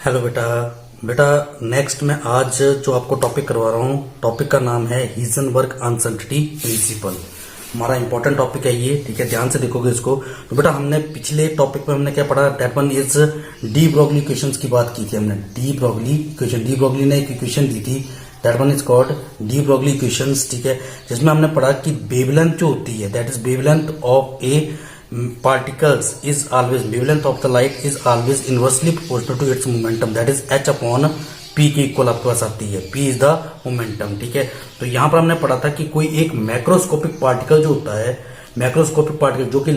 Hello बेटा। बेटा next मैं आज जो आपको टॉपिक करवा रहा हूँ, टॉपिक का नाम है हीजनबर्ग अनसर्टेनिटी प्रिंसिपल। हमारा इंपॉर्टेंट टॉपिक है ये, ठीक है, ध्यान से देखोगे इसको। तो बेटा हमने पिछले टॉपिक में हमने क्या पढ़ा, that one is de Broglie equations की बात की थी हमने। De Broglie equation, de Broglie ने एक इक्वेशन दी थी, that one is called de Broglie equations, ठीक है, जिसमें हमने पढ़ा कि वेवलेंथ जो होती है, that is wavelength of A particles is always, wavelength of the light is always inversely proportional to its momentum, that is h upon p के इक्वल आपके पास आती है। p is the momentum, ठीक है। तो यहां पर हमने पढ़ा था कि कोई एक मैक्रोस्कोपिक पार्टिकल जो होता है, मैक्रोस्कोपिक पार्टिकल जो कि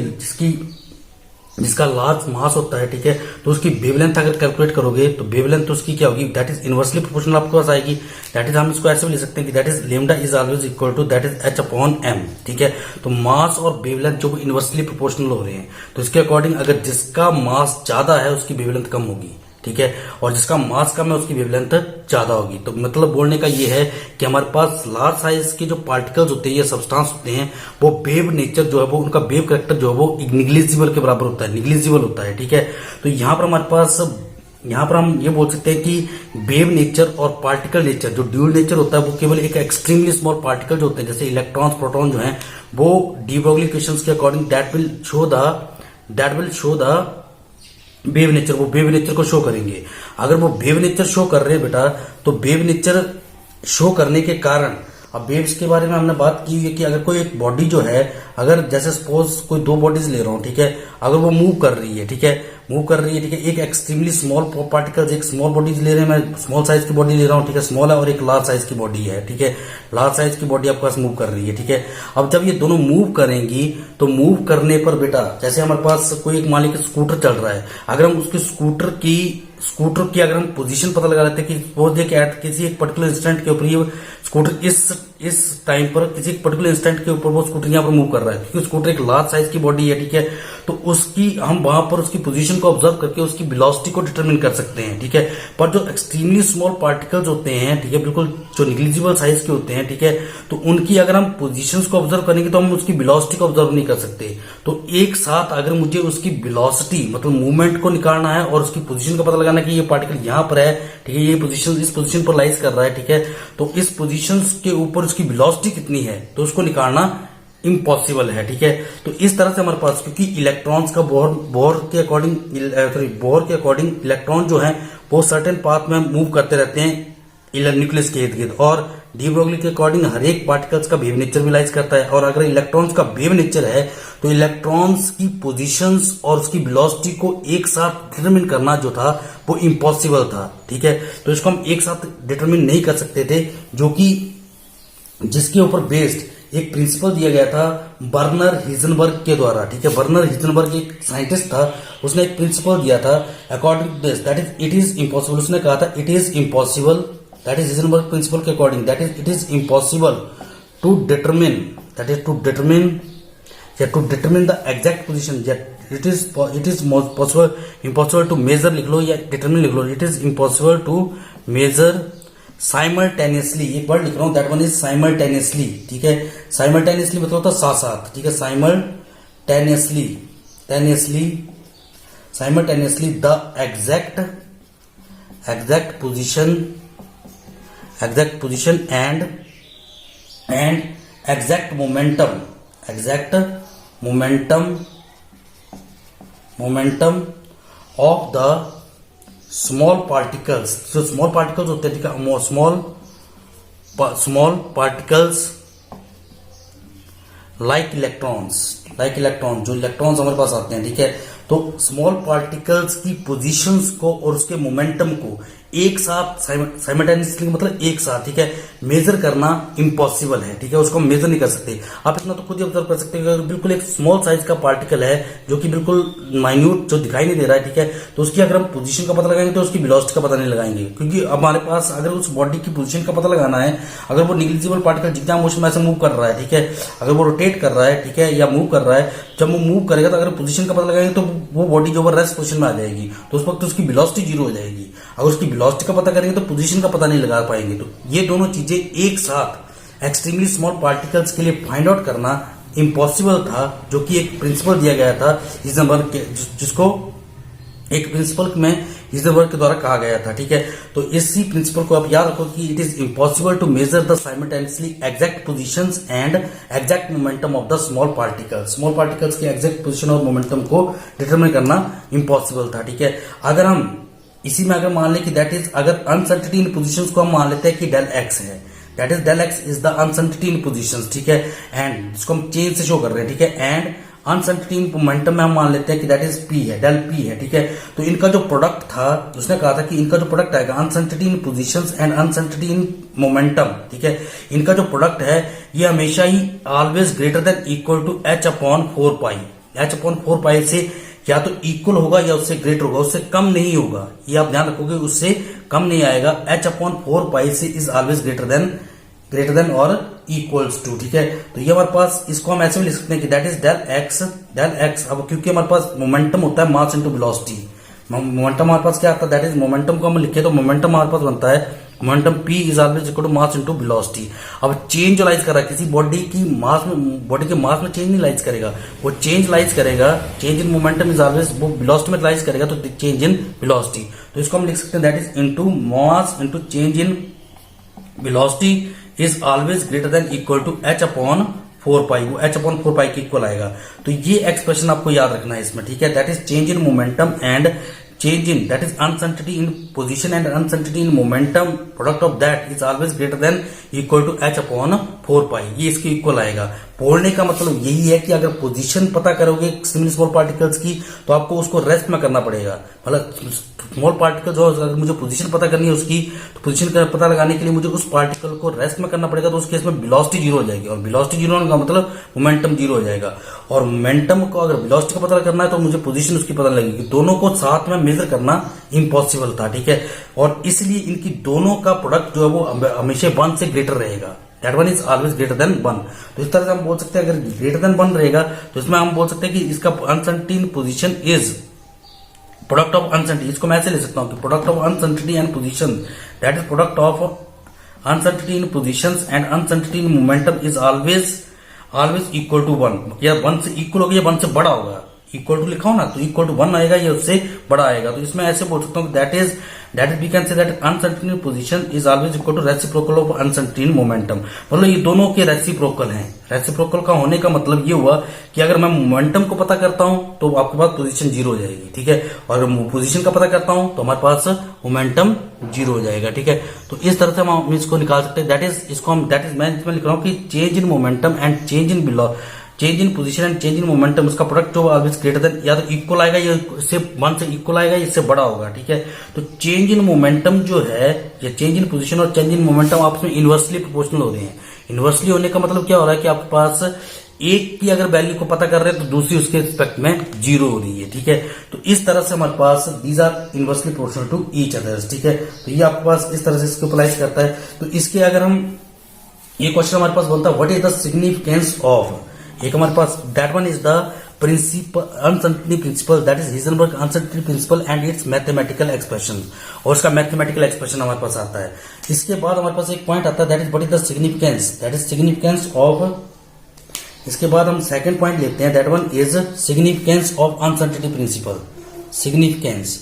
जिसका लार्ज मास होता है, ठीक है, तो उसकी वेवलेंथ अगर कैलकुलेट करोगे तो वेवलेंथ उसकी क्या होगी, दैट इज इनवर्सली प्रोपोर्शनल आपके पास आएगी। दैट इज हम इसको ऐसे भी लिख सकते हैं कि that is lambda is always equal to that is h upon m, ठीक है। तो मास और वेवलेंथ जो इनवर्सली प्रोपोर्शनल हो रहे हैं, तो इसके अकॉर्डिंग अगर जिसका मास ज्यादा है उसकी वेवलेंथ कम होगी, ठीक है, और जिसका मास कम है उसकी वेवलेंथ ज्यादा होगी। तो मतलब बोलने का ये है कि हमारे पास लार्ज साइज के जो पार्टिकल्स होते हैं या सब्सटेंस होते हैं, वो वेव नेचर जो है, वो उनका वेव कैरेक्टर जो है वो निग्लिजिबल के बराबर होता है, निग्लिजिबल होता है, ठीक है। तो यहाँ पर हमारे पास, यहाँ पर हम ये बोल सकते हैं कि वेव नेचर और पार्टिकल नेचर, जो ड्यूल नेचर होता है, वो केवल एक एक्सट्रीमली स्मॉल पार्टिकल जो होते हैं, जैसे इलेक्ट्रॉन्स प्रोटॉन जो हैं, वो डी ब्रोगली इक्वेशंस के according that will show the wave nature, वो वेव नेचर को शो करेंगे। अगर वो वेव नेचर शो कर रहे हैं बेटा, तो वेव नेचर शो करने के कारण, अब वेव्स के बारे में हमने बात की है कि अगर कोई एक बॉडी जो है, अगर जैसे सपोज कोई दो बॉडीज ले रहा हूं, ठीक है, अगर वो मूव कर रही है, ठीक है, मूव कर रही है, ठीक है, एक एक्सट्रीमली स्मॉल पार्टिकल्स, एक स्मॉल बॉडीज ले रहे हैं, मैं स्मॉल साइज की बॉडी ले रहा हूं, ठीक है, स्मॉल है, और एक लार्ज साइज की बॉडी है, ठीक है, लार्ज साइज की बॉडी आपके पास मूव कर रही है, ठीक है। अब जब ये दोनों मूव करेंगी, तो मूव करने पर बेटा, जैसे हमारे पास कोई एक मान लीजिए स्कूटर चल रहा है, अगर हम उसके स्कूटर की अगर हम पोजीशन पता लगा लेते हैं कि सपोज कि एट किसी एक पर्टिकुलर इंस्टेंट के ऊपर ये स्कूटर इस टाइम पर किसी पर्टिकुलर इंस्टेंट के ऊपर वो स्कूटर यहाँ पर मूव कर रहा है, क्योंकि स्कूटर एक लार्ज साइज की बॉडी है, ठीक है, तो उसकी हम वहां पर उसकी पोजीशन को ऑब्जर्व करके उसकी वेलोसिटी को डिटरमिन कर सकते हैं, ठीक है। पर जो एक्सट्रीमली स्मॉल पार्टिकल्स होते हैं, ठीक है, बिल्कुल जो निग्लिजिबल साइज के होते हैं, ठीक है, तो उनकी अगर हम पोजीशंस को ऑब्जर्व करेंगे तो हम उसकी वेलोसिटी को ऑब्जर्व नहीं कर सकते। तो एक साथ अगर मुझे उसकी वेलोसिटी मतलब मूवमेंट को निकालना है और उसकी पोजीशन का पता लगाना है कि ये पार्टिकल यहां पर है, ठीक है, ये पोजीशन इस पोजीशन पर लाइज कर रहा है, ठीक है, तो इस पोजीशन के ऊपर उसकी वेलोसिटी कितनी है, तो उसको निकालना इम्पॉसिबल है, ठीक है। तो इस तरह से हमारे पास, क्योंकि इलेक्ट्रॉन्स का बोर के अकॉर्डिंग इलेक्ट्रॉन जो है वो सर्टेन पाथ में मूव करते रहते हैं न्यूक्लियस के इर्द गिर्द, और डी ब्रोगली के अकॉर्डिंग हर एक पार्टिकल्स का वेव नेचर रिलाइज करता है। और अगर इलेक्ट्रॉन्स का वेव नेचर है, तो इलेक्ट्रॉन्स की पोजीशंस और उसकी वेलोसिटी को एक साथ डिटरमिन करना जो था वो इम्पॉसिबल था, ठीक है। तो इसको हम एक साथ डिटरमिन नहीं कर सकते थे, जो कि जिसके ऊपर बेस्ड एक प्रिंसिपल दिया गया था बर्नर हिजनबर्ग के द्वारा, ठीक है। बर्नर हिजनबर्ग एक साइंटिस्ट था, उसने एक प्रिंसिपल दिया था according to this, that is it is impossible. उसने कहा था it is impossible, that is Heisenberg principle के according, that is it is impossible to determine, that is to determine the exact position, it is impossible to measure लिख लो या determine लिख लो, it is impossible to measure simultaneously, एक word लिख रहा हूं, दैट वन इज साइमल्टेनियसली, ठीक है। साइमल्टेनियसली मतलब होता है साथ साथ, ठीक है, simultaneously the exact position and exact momentum of the small particles, जो स्मॉल पार्टिकल्स होते हैं, ठीक है, स्मॉल पार्टिकल्स लाइक इलेक्ट्रॉन जो इलेक्ट्रॉन्स हमारे पास आते हैं, ठीक है, तो स्मॉल पार्टिकल्स की पोजीशंस को और उसके मोमेंटम को एक साथ साइमल्टेनियसली मतलब एक साथ, ठीक है, मेजर करना इम्पॉसिबल है, ठीक है, उसको हम मेजर नहीं कर सकते। आप इतना तो खुद ही ऑब्जर्व कर सकते हैं, अगर बिल्कुल एक स्मॉल साइज का पार्टिकल है जो कि बिल्कुल माइन्यूट जो दिखाई नहीं दे रहा है, ठीक है, तो उसकी अगर हम पोजीशन का पता लगाएंगे तो उसकी वेलोसिटी का पता नहीं लगाएंगे, क्योंकि अब हमारे पास अगर उस बॉडी की पोजीशन का पता लगाना है, अगर वो निग्लिजिबल पार्टिकल जितना मोशन में ऐसे मूव कर रहा है, ठीक है, अगर वो रोटेट कर रहा है, ठीक है, या मूव कर रहा है, जब वो मूव करेगा तो अगर पोजीशन का पता लगाएंगे तो वो बॉडी जो रेस्ट पोजीशन में आ जाएगी, तो उस वक्त उसकी वेलोसिटी जीरो हो जाएगी। अगर उसकी वेलोसिटी का पता करेंगे तो पोजीशन का पता नहीं लगा पाएंगे। तो ये दोनों चीजें एक साथ एक्सट्रीमली स्मॉल पार्टिकल्स के लिए फाइंड आउट करना इम्पॉसिबल था, जो कि एक प्रिंसिपल दिया गया था हिजनबर्ग के, जिसको एक प्रिंसिपल में हिजनबर्ग के द्वारा कहा गया था, ठीक है। तो इसी प्रिंसिपल को आप याद रखो कि it is impossible to measure the simultaneously exact positions and exact momentum of the small particles के एग्जैक्ट पोजीशन और मोमेंटम को डिटरमिन करना इम्पॉसिबल था, ठीक है। अगर हम इसी में अगर मान लें कि दैट इज, अगर अनसर्टेनिटी इन पोजीशंस को हम मान लेते हैं कि डेल एक्स है, that is del x is the uncertainty in positions, ठीक है। एंड इसको हम चेंज से शो कर रहे हैं, ठीक है। एंड अनसर्टेनिटी इन मोमेंटम में हम मान लेते हैं कि दैट इज पी है, डेल पी है, ठीक है। तो इनका जो प्रोडक्ट था, उसने कहा था कि इनका जो प्रोडक्ट आएगा uncertainty in positions and uncertainty in momentum, ठीक है, इनका जो प्रोडक्ट है ये हमेशा ही always greater than equal to H upon 4 pi. H upon 4 pi से या तो इक्वल होगा या उससे ग्रेटर होगा, उससे कम नहीं होगा, ये आप ध्यान रखोगे, उससे कम नहीं आएगा। एच अपॉन 4 पाई से इज ऑलवेज ग्रेटर देन और इक्वल्स टू, ठीक है। तो ये हमारे पास, इसको हम ऐसे भी लिख सकते हैं कि दैट इज डेल एक्स। अब क्योंकि हमारे पास मोमेंटम होता है मास इनटू वेलोसिटी, मोमेंटम हमारे पास क्या आता है, दैट इज मोमेंटम को हम लिखे तो मोमेंटम हमारे पास बनता है momentum p is always equal to mass into velocity. अब चेंज जो लाइज कर रहा है किसी बॉडी की मास में, बॉडी के मास में चेंज नहीं लाइज करेगा, वो चेंज लाइज करेगा, change in momentum is always, वो वेलोसिटी में लाइज करेगा, तो चेंज इन वेलोसिटी। तो इसको हम लिख सकते हैं that is into mass into change in velocity is always greater than equal to H upon 4 pi, वो एच अपॉन 4 पाई के इक्वल आएगा। तो ये एक्सप्रेशन आपको याद रखना है इसमें, ठीक है। That is change in momentum and change in, that is uncertainty in position and uncertainty in momentum, product of that is always greater than equal to h upon 4 pi, ये इसके इक्वल आएगा। बोलने का मतलब यही है कि अगर पोजीशन पता करोगे सिमिलर स्मॉल पार्टिकल्स की तो आपको उसको रेस्ट में करना पड़ेगा। मतलब स्मॉल पार्टिकल जो, अगर मुझे पोजीशन पता करनी है उसकी, तो पोजीशन का पता लगाने के लिए मुझे उस पार्टिकल को रेस्ट में करना पड़ेगा, तो उस केस में वेलोसिटी जीरो हो जाएगी, और वेलोसिटी जीरो होने का मतलब मोमेंटम जीरो हो जाएगा। और मोमेंटम को अगर वेलोसिटी का पता करना है तो मुझे पोजीशन उसकी पता लगेगी, दोनों को साथ में मेजर करना इम्पॉसिबल था, ठीक है। और इसलिए इनकी दोनों का प्रोडक्ट जो है वो हमेशा 1 से ग्रेटर रहेगा, that one is always greater then 1। तो इस तरह से हम बोल सकते हैं अगर ग्रेटर देन 1 रहेगा तो इसमें हम बोल सकते हैं कि इसका uncertainty in position is product of uncertainty, इसको मैं ऐसे ले सकता हूं कि product of uncertainty and position, that is product of uncertainty in positions and uncertainty in momentum is always equal to 1, या 1 से इक्वल होगा या 1 से बड़ा होगा। इक्वल टू लिखा हो ना, तो इक्वल टू 1 आएगा या उससे बड़ा आएगा। तो इसमें ऐसे बोल सकता हूँ that is we can say that uncertainty in position is always equal to reciprocal of uncertainty in momentum. मतलब ये दोनों के रेसिप्रोकल हैं। रेसिप्रोकल का होने का मतलब ये हुआ कि अगर मैं मोमेंटम को पता करता हूं तो आपके पास पोजीशन जीरो हो जाएगी, ठीक है। और पोजीशन का पता करता हूं तो हमारे पास मोमेंटम जीरो हो जाएगा, ठीक है। तो इस तरह से हम इसको निकाल सकते हैं। दैट इज मैं इसमें लिख रहा हूँ कि change in momentum and change in position and change in momentum, उसका प्रोडक्ट जो ऑलवेज ग्रेटर देन, या तो इक्वल आएगा या इससे 1 से इक्वल आएगा, इससे बड़ा होगा, ठीक है। तो चेंज इन मोमेंटम जो है, या चेंज इन पोजीशन और चेंज इन मोमेंटम आपस में इनवर्सली प्रोपोर्शनल हो रहे हैं। इनवर्सली होने का मतलब क्या हो रहा है कि आपके पास एक की अगर वैल्यू को पता कर रहे हैं तो दूसरी उसके रिस्पेक्ट में जीरो हो रही है, ठीक है। तो इस तरह से हमारे पास these are inversely proportional to each others, ठीक है। तो ये आपके पास इस तरह से इसको अप्लाई करता है। तो इसके अगर हम, ये क्वेश्चन हमारे पास बनता है what is the significance of, एक हमारे पास that one is the principle uncertainty principle, that is Heisenberg uncertainty principle and its mathematical expression, और उसका मैथमेटिकल एक्सप्रेशन हमारे पास आता है। इसके बाद हमारे पास एक पॉइंट आता है that is what is the significance, that is significance of, इसके बाद हम सेकंड पॉइंट लेते हैं that one is significance of uncertainty principle. Significance,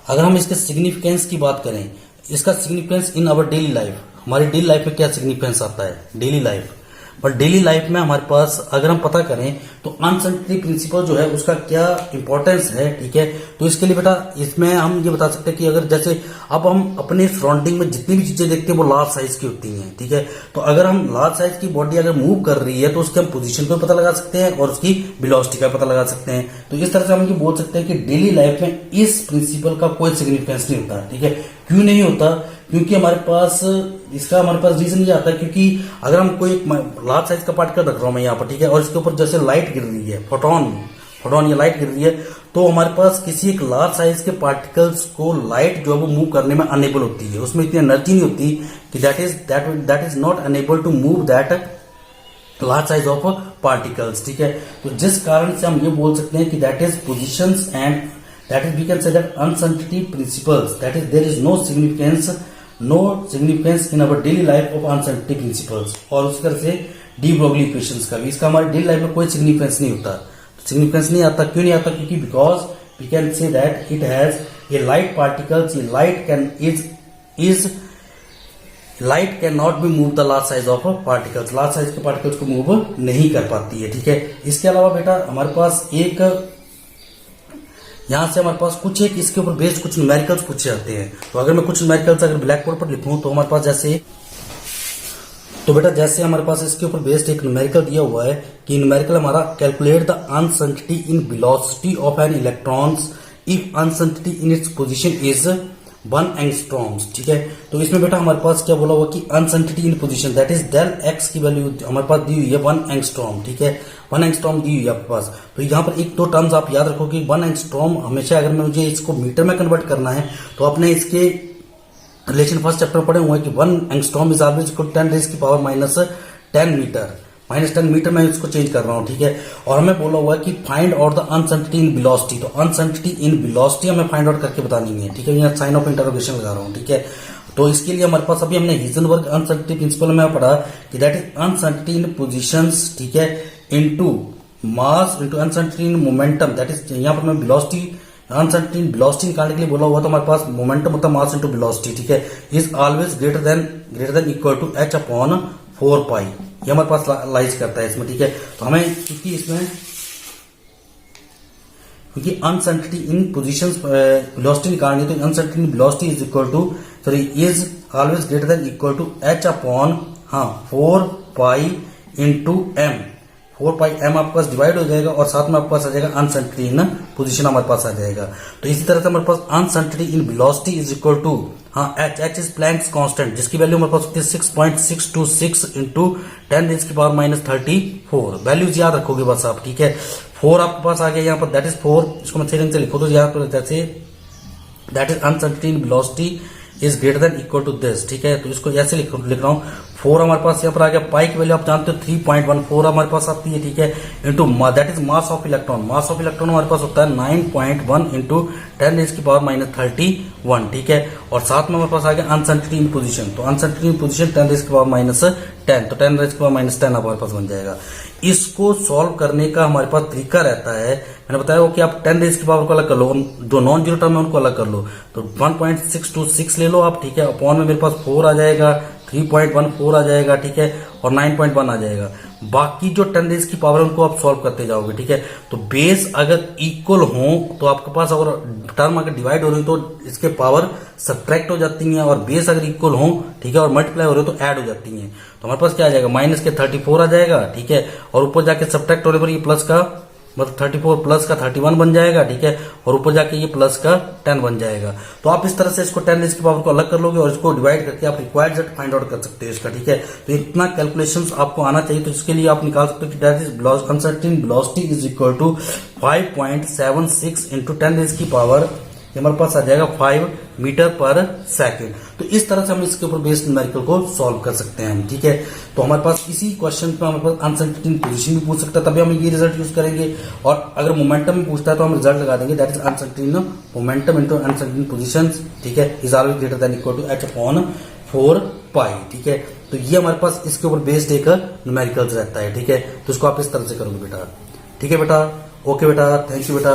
अगर हम इसके सिग्निफिकेंस की बात करें, इसका significance in our daily life, हमारी डेली लाइफ में क्या सिग्निफिकेंस आता है डेली लाइफ, पर डेली लाइफ में हमारे पास अगर हम पता करें तो अनसर्टेनिटी प्रिंसिपल जो है उसका क्या इंपॉर्टेंस है, ठीक है। तो इसके लिए बेटा इसमें हम ये बता सकते हैं कि अगर जैसे अब हम अपने सराउंडिंग में जितनी भी चीजें देखते हैं वो लार्ज साइज की होती हैं, ठीक है। तो अगर हम लार्ज साइज की बॉडी अगर मूव कर रही है तो उसके हम पोजीशन को पता लगा सकते हैं और उसकी वेलोसिटी का पता लगा सकते हैं। तो इस तरह से हम ये बोल सकते हैं कि डेली लाइफ में इस प्रिंसिपल का कोई सिग्निफिकेंस नहीं होता, ठीक है। क्यों नहीं होता, क्योंकि हमारे पास इसका हमारे पास रीजन ये आता है क्योंकि अगर हम कोई लार्ज साइज का पार्टिकल रख रहा हूं मैं यहाँ पर, ठीक है, और इसके ऊपर जैसे लाइट गिर रही है, फोटोन या लाइट गिर रही है, तो हमारे पास किसी एक लार्ज साइज के पार्टिकल्स को लाइट जो है वो मूव करने में अनेबल होती है, उसमें इतनी एनर्जी नहीं होती कि that is not unable to move that large size of particles, ठीक है। तो जिस कारण से हम ये बोल सकते हैं कि that is positions and that is we can say that uncertainty principles, that is there is no significance in our daily life of uncertainty principles। और उस तरह से डी ब्रोगली इक्वेशंस का भी, इसका हमारे डेली लाइफ में कोई सिग्निफिकेंस नहीं होता। सिग्निफिकेंस नहीं आता, क्यों नहीं आता, क्योंकि because we can say that it has a light particles, light can not be move the large size of particles, large size के पार्टिकल्स को मूव नहीं कर पाती है, ठीक है। इसके अलावा बेटा हमारे पास एक यहां से हमारे पास कुछ एक इसके ऊपर बेस्ड कुछ न्यूमेरिकल्स पूछे जाते हैं। तो अगर मैं कुछ न्यूमेरिकल्स अगर ब्लैक बोर्ड पर लिखूं तो हमारे पास जैसे हमारे पास इसके ऊपर बेस्ड एक न्यूमेरिकल दिया हुआ है कि न्यूमेरिकल हमारा calculate the uncertainty in velocity of an electrons if uncertainty in its position is 1 angstroms, ठीक है। तो इसमें बेटा हमारे पास क्या बोला हुआ कि uncertainty in position that is del X की वैल्यू हमारे पास दी हुई है 1 एंगस्ट्रॉम, ठीक है। 1 एंगस्ट्रॉम दी हुई है आपके पास। तो यहाँ पर एक दो टर्म्स आप याद रखो कि 1 एंगस्ट्रॉम हमेशा अगर मुझे इसको मीटर में कन्वर्ट करना है तो आपने इसके रिलेशन फर्स्ट चैप्टर पढ़े हुए हैं कि 1 angstrom is always equal 10 raise की पावर -10 मीटर, -10 मीटर में इसको चेंज कर रहा हूं, ठीक है। और हमें बोला हुआ है कि find out the uncertainty in velocity, तो अनसर्टेनिटी इन वेलोसिटी हमें फाइंड आउट करके बतानी है, ठीक है। यहाँ साइन ऑफ इंटरोगेशन लगा रहा हूं, ठीक है। तो इसके लिए हमारे पास अभी हमने हिजनबर्ग अनसर्टेनिटी प्रिंसिपल में पढ़ा कि that is uncertainty in positions, ठीक है, into mass into uncertainty in momentum, that is यहाँ पर मैं वेलोसिटी अनसर्टेनिटी इन वेलोसिटी निकालने के लिए बोला हुआ तो हमारे पास मोमेंटम मतलब मास इनटू वेलोसिटी, ठीक है, is always greater than equal to h upon 4 pi, ये हमारे पास लाइज करता है इसमें, ठीक है। तो हमें क्योंकि अनसर्टेनिटी इन पोजीशंस वेलोसिटी निकालनी है तो uncertainty in velocity is equal to is always greater than equal to h upon 4 pi into m, 4 pi m आपके पास डिवाइड हो जाएगा और साथ में आपके पास आ जाएगा अनसर्टेनिटी इन पोजीशन हमारे पास आ जाएगा। तो इसी तरह से हमारे पास uncertainty in velocity is equal to h is Planck's constant जिसकी वैल्यू हमारे पास होती है 6.626 इंटू 10 रेज़ की पावर -34, वैल्यूज याद रखोगे बस आप, ठीक है। 4 आपके पास आ गया यहाँ पर दैट इज 4, इसको मैं सेकंड से लिखो तो यहाँ पर जैसे that is uncertainty in velocity is greater than equal to this, ठीक है। तो इसको ऐसे लिख रहा हूँ 4 हमारे पास यहाँ पर आ गया, पाई की वैल्यू आप जानते हो 3.14 हमारे पास आती है, ठीक है, into that is mass of electron, mass of electron हमारे पास होता है 9.1 इंटू 10 रेज़ की पावर -31, ठीक है। और साथ में हमारे पास आ गया अनसर्टेनिटी इन पोजीशन, तो अनसर्टेनिटी इन पोजीशन 10 रेज़ की पावर -10, तो 10 रेज़ की पावर -10 हमारे पास बन जाएगा। इसको सॉल्व करने का हमारे पास तरीका रहता है, मैंने बताया वो कि आप 10 रेज़ की पावर को अलग कर लो, जो नॉन जीरो टर्म है उनको अलग कर लो, तो 1.626 ले लो आप, ठीक है, अपॉन में मेरे पास 4 आ जाएगा, 3.14 आ जाएगा, ठीक है, और 9.1 आ जाएगा। बाकी जो 10 रेज़ की पावर उनको आप सॉल्व करते जाओगे, ठीक है। तो बेस अगर इक्वल हो तो आपके पास अगर टर्म अगर डिवाइड हो रही तो इसके पावर सब्ट्रैक्ट हो जाती हैं, और बेस अगर इक्वल हो, ठीक है, और मल्टीप्लाई हो रही हो तो ऐड हो जाती हैं। तो हमारे पास क्या आ जाएगा माइनस के 34 आ जाएगा, ठीक है, और ऊपर जाके सब्ट्रैक्ट होने पर ये प्लस का मतलब 34 प्लस का 31 बन जाएगा, ठीक है, और ऊपर जाके ये प्लस का 10 बन जाएगा। तो आप इस तरह से इसको 10 रेज़ की पावर को अलग कर लोगे और इसको डिवाइड करके आप रिक्वायर्ड सेट फाइंड आउट कर सकते हो इसका, ठीक है। तो इतना कैलकुलेशंस आपको आना चाहिए, तो इसके लिए आप निकाल सकते हो कि that is uncertainty in velocity is equal to 5.76 into 10 raise की पावर, हमारे पास आ जाएगा 5 मीटर पर सेकंड। तो इस तरह से हम इसके ऊपर बेस्ड न्यूमेरिकल को सॉल्व कर सकते हैं, ठीक है। तो हमारे पास इसी क्वेश्चन पे हमारे पास अनसर्टेनिटी इन पोजीशन भी पूछ सकता है, तभी हम ये रिजल्ट यूज करेंगे, और अगर मोमेंटम में पूछता है तो हम रिजल्ट लगा देंगे that is uncertainty in momentum into uncertainty in positions, ठीक है, is always greater than equal to h upon 4 pi, ठीक है। तो ये हमारे पास इसके ऊपर बेस्ड एक न्यूमेरिकल रहता है, ठीक है। तो इसको आप इस तरह से करोगे बेटा, ठीक है बेटा, ओके बेटा, थैंक यू बेटा।